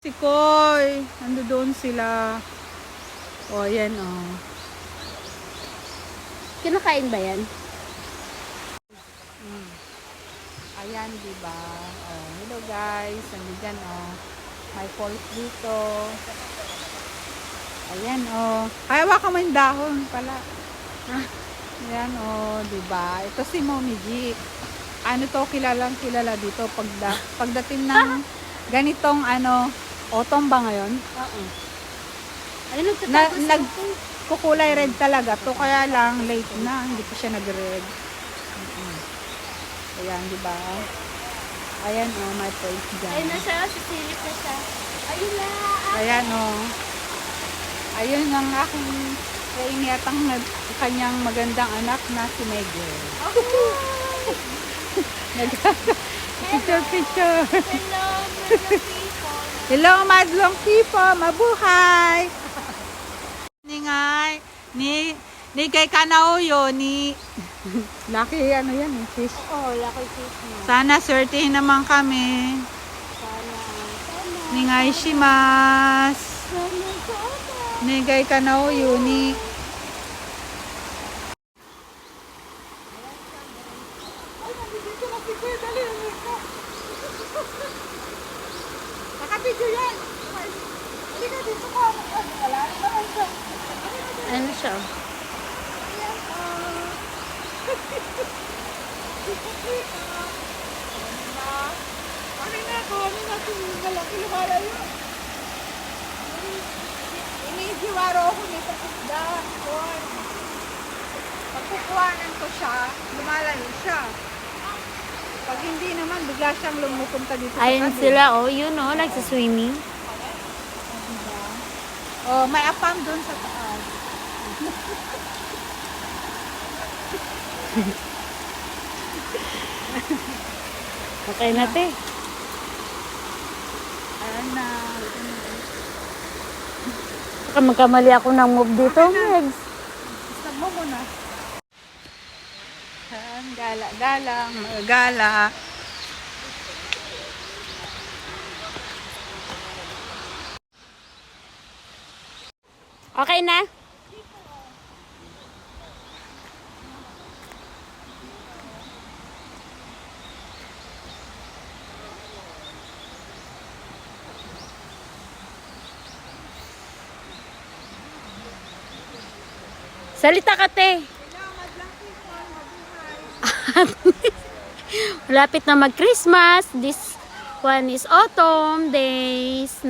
Si Koy, ando doon sila. O, yan o. Kinakain ba yan? Ayan, diba? O, hello guys. Ando dyan o. May falls dito. Ayan o. Ay, hawakan mo yung dahon pala. Ayan o, diba? Ito si Mommy G. Ano to, kilalang kilala dito. Pagdating ng ganitong autumn ba ngayon? Oo. Ano nagtatapos Nagkukulay red talaga to, kaya lang late na, hindi pa siya nag-red. Ayan, di ba? Ayan oh, my face dyan. Ayun na siya, sisilip na siya. Ayun na! Ayan oh. Ayun ang aking kaini at ang kanyang magandang anak na si Megel. Picture. Hello, mga people! Hello, madlong people! Mabuhay! Ningay, ni kay Kanauyo, ni laki yan fish. Oo, laki fish mo. Sana swertihin naman kami. Sana. Ningay shimasu. Ni kay Kanauyo, ni nakapidyo yan. Hindi ka dito ka. Wala naman siya. Ano siya? Ano na ako? Ano na ito? Malaki lumalayo. Iniisiwaro ako nito isda. Pag kukuhanan ko siya, lumalayo siya. Pag hindi naman, bigla siyang lumupunta dito sa Ayun tabi. sila, oh. Yun, oh. Nagsaswimming. Oh, may apam doon sa taas. Okay na, te. Ayan na. Baka magkamali ako ng move dito, Megs. Stop mo muna. Ayan, gala-galang, gala. Okay na? Salita ka, te. Malapit na mag-Christmas. This one is autumn days.